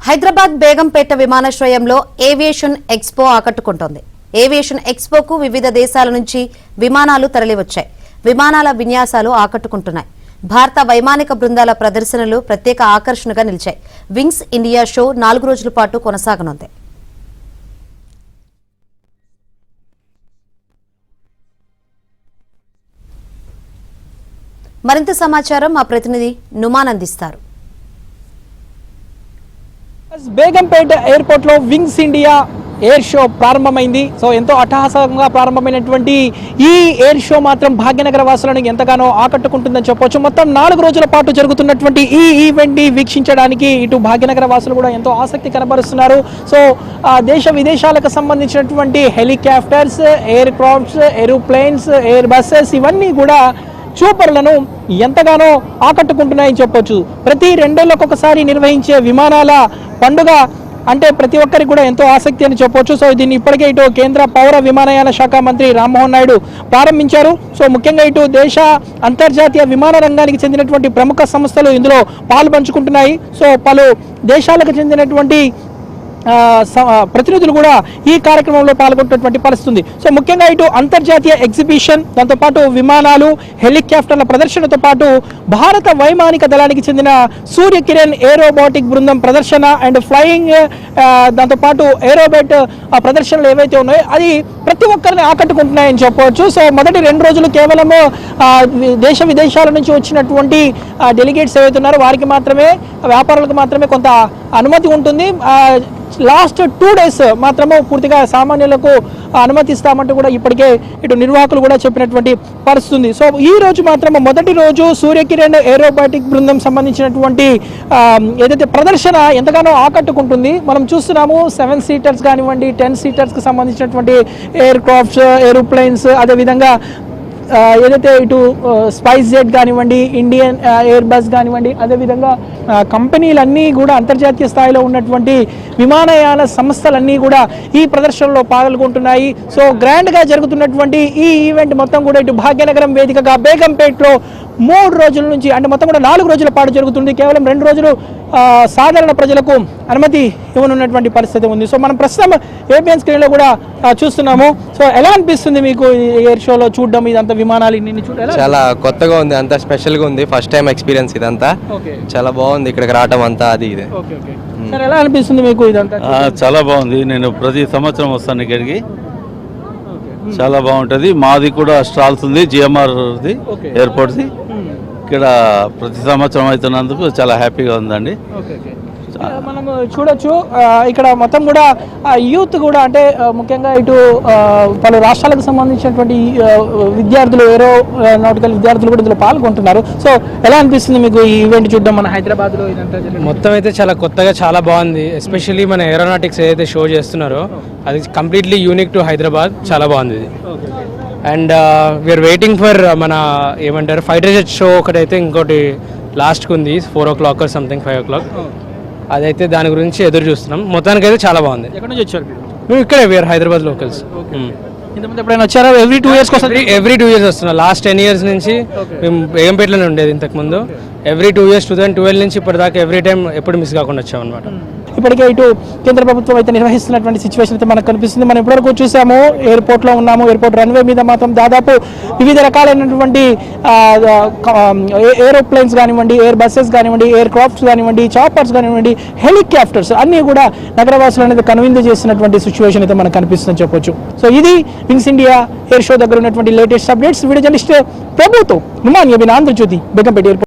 హైదరాబాద్ బేగంపేట విమానాశ్రయంలో aviation expo ఆకట్టుకుంటోంది. Aviation ఎక్స్పోకు వివిధ దేశాల నుంచి విమానాలు తరలివచ్చాయి. విమానాల విన్యాసాలు ఆకట్టుకుంటున్నాయి. భారత వైమానిక బృందాల ప్రదర్శనలు ప్రత్యేక ఆకర్షణగా నిలిచాయి. వింగ్స్ ఇండియా షో 4 రోజుల పాటు కొనసాగనుంది. మరింత సమాచారం మా ప్రతినిధి నుమాన్ అందిస్తారు. బేగంపేట ఎయిర్పోర్ట్ లో వింగ్స్ ఇండియా ఎయిర్ షో ప్రారంభమైంది. సో ఎంతో అట్టహాసంగా ప్రారంభమైనటువంటి ఈ ఎయిర్ షో మాత్రం భాగ్యనగర వాసులను ఎంతగానో ఆకట్టుకుంటుందని చెప్పొచ్చు. మొత్తం 4 రోజుల పాటు జరుగుతున్నటువంటి ఈ ఈవెంట్ ని వీక్షించడానికి ఇటు భాగ్యనగర వాసులు కూడా ఎంతో ఆసక్తి కనబరుస్తున్నారు. సో దేశ విదేశాలకు సంబంధించినటువంటి helicopters, air crafts, aeroplanes, air buses ఇవన్నీ కూడా చూపర్లను ఎంతగానో ఆకట్టుకుంటున్నాయని చెప్పొచ్చు. ప్రతి 2 ఏళ్లకు ఒకసారి నిర్వహించే విమానాల పండుగ అంటే ప్రతి ఒక్కరికి కూడా ఎంతో ఆసక్తి అని చెప్పొచ్చు. సో దీన్ని ఇప్పటికే ఇటు కేంద్ర పౌర విమానయాన శాఖ మంత్రి రామ్మోహన్ నాయుడు ప్రారంభించారు. సో ముఖ్యంగా ఇటు దేశ అంతర్జాతీయ విమాన రంగానికి చెందినటువంటి ప్రముఖ సంస్థలు ఇందులో పాల్పంచుకుంటున్నాయి. సో పలు దేశాలకు చెందినటువంటి ప్రతినిధులు కూడా ఈ కార్యక్రమంలో పాల్గొంటున్నటువంటి పరిస్థితి ఉంది. సో ముఖ్యంగా ఇటు అంతర్జాతీయ ఎగ్జిబిషన్, దాంతోపాటు విమానాలు, హెలికాప్టర్ల ప్రదర్శనతో పాటు భారత వైమానిక దళానికి చెందిన సూర్యకిరణ్ ఏరోబాటిక్ బృందం ప్రదర్శన అండ్ ఫ్లయింగ్, దాంతోపాటు ఏరోబెట్ ప్రదర్శనలు ఏవైతే ఉన్నాయో అది ప్రతి ఒక్కరిని ఆకట్టుకుంటున్నాయని చెప్పవచ్చు. సో మొదటి 2 రోజులు కేవలం దేశ విదేశాల నుంచి వచ్చినటువంటి డెలిగేట్స్ ఏవైతే ఉన్నారో వారికి మాత్రమే, వ్యాపారులకు మాత్రమే కొంత అనుమతి ఉంటుంది. లాస్ట్ 2 డేస్ మాత్రమే పూర్తిగా సామాన్యులకు అనుమతిస్తామంటూ కూడా ఇప్పటికే ఇటు నిర్వాహకులు కూడా చెప్పినటువంటి పరిస్థితి ఉంది. సో ఈ రోజు మాత్రం మొదటి రోజు సూర్యకిరణ్ ఏరోబాటిక్ బృందం సంబంధించినటువంటి ఏదైతే ప్రదర్శన ఎంతగానో ఆకట్టుకుంటుంది. మనం చూస్తున్నాము 7 సీటర్స్ కానివ్వండి, 10 సీటర్స్కి సంబంధించినటువంటి ఎయిర్ క్రాఫ్ట్స్, ఏరోప్లేన్స్, అదేవిధంగా ఏదైతే ఇటు స్పైస్ జెట్ కానివ్వండి, ఇండియన్ ఎయిర్ బస్ కానివ్వండి, అదేవిధంగా కంపెనీలన్నీ కూడా అంతర్జాతీయ స్థాయిలో ఉన్నటువంటి విమానయాన సంస్థలన్నీ కూడా ఈ ప్రదర్శనలో పాల్గొంటున్నాయి. సో గ్రాండ్గా జరుగుతున్నటువంటి ఈ ఈవెంట్ మొత్తం కూడా ఇటు భాగ్యనగరం వేదికగా బేగంపేటలో 3 రోజుల నుంచి అంటే మొత్తం కూడా 4 రోజుల పాటు జరుగుతుంది. కేవలం 2 రోజులు సాధారణ ప్రజలకు అనుమతి ఇవ్వనున్నటువంటి పరిస్థితి ఉంది. సో మనం ప్రస్తుతం ఏబిఎన్ స్క్రీన్లో కూడా చూస్తున్నాము. సో ఎలా అనిపిస్తుంది మీకు ఎయిర్ షోలో చూడడం, ఇదంతా విమానాలు ఇన్ని చూడాలి? చాలా కొత్తగా ఉంది, అంతా స్పెషల్గా ఉంది. ఫస్ట్ టైం ఎక్స్పీరియన్స్ ఇదంతా చాలా బాగుంది. ఇక్కడికి రావడం అంతా అది ఇదే. సార్ ఎలా అనిపిస్తుంది మీకు ఇదంతా? చాలా బాగుంది. నేను ప్రతి సంవత్సరం వస్తాను ఇక్కడికి, చాలా బాగుంటుంది. మాది కూడా స్టాల్స్ ఉంది, జిఎంఆర్ది ఎయిర్పోర్ట్ది. ఇక్కడ ప్రతి సంవత్సరం అవుతున్నందుకు చాలా హ్యాపీగా ఉందండి. మనం చూడొచ్చు ఇక్కడ మొత్తం కూడా యూత్ కూడా అంటే ముఖ్యంగా ఇటు పలు రాష్ట్రాలకు సంబంధించినటువంటి విద్యార్థులు, ఏరోనాటికల్ విద్యార్థులు కూడా ఇందులో పాల్గొంటున్నారు. సో ఎలా అనిపిస్తుంది మీకు ఈ ఈవెంట్ చూడడం మన హైదరాబాద్లో? ఇదంతా మొత్తం అయితే చాలా కొత్తగా, చాలా బాగుంది. ఎస్పెషల్లీ మన ఏరోనాటిక్స్ ఏదైతే షో చేస్తున్నారో అది కంప్లీట్లీ యూనిక్ టు హైదరాబాద్. చాలా బాగుంది ఇది. అండ్ వీఆర్ వెయిటింగ్ ఫర్ మన ఏమంటారు ఫైటర్ జెట్ షో ఒకటైతే ఇంకోటి లాస్ట్కి ఉంది, 4 o'clock or సంథింగ్ 5 o'clock. అదైతే దాని గురించి ఎదురు చూస్తున్నాం. మొత్తానికి అయితే చాలా బాగుంది. ఎక్కడి నుంచి వచ్చారు మేము? ఇక్కడే వేర్ హైదరాబాద్ లోకల్స్. ఇంతకుముందు ఎప్పుడైనా వచ్చారా? ఎవ్రీ 2 years కోసం? ఎవ్రీ 2 years వస్తున్నాం. లాస్ట్ 10 years నుంచి మేము బేగంపేటలోనే ఉండేది ఇంతకుముందు. ఎవ్రీ 2 years 2012 నుంచి ఇప్పటిదాకా ఎవ్రీ టైం ఎప్పుడు మిస్ కాకుండా వచ్చామన్నమాట. ఇప్పటికే ఇటు కేంద్ర ప్రభుత్వం అయితే నిర్వహిస్తున్నటువంటి సిచ్యువేషన్ అయితే మనకు కనిపిస్తుంది. మనం ఇప్పటివరకు చూసాము, ఎయిర్పోర్ట్లో ఉన్నాము. ఎయిర్పోర్ట్ రన్వే మీద మాత్రం దాదాపు వివిధ రకాలైనటువంటి ఏరోప్లేన్స్ కానివ్వండి, ఎయిర్ బస్సెస్ కానివ్వండి, ఎయిర్ క్రాఫ్ట్స్ కానివ్వండి, చాపర్స్ కానివ్వండి, హెలికాప్టర్స్ అన్నీ కూడా నగరవాసులు అనేది కనువిందు చేసినటువంటి సిచ్యువేషన్ అయితే మనకు కనిపిస్తుందని చెప్పొచ్చు. సో ఇది వింగ్స్ ఇండియా ఎయిర్ షో దగ్గర ఉన్నటువంటి లేటెస్ట్ అప్డేట్స్. వీడియో జర్నలిస్ట్ ప్రభుతో నుమాన్, ఆంధ్రజ్యోతి, బేగంపేట ఎయిర్పోర్ట్.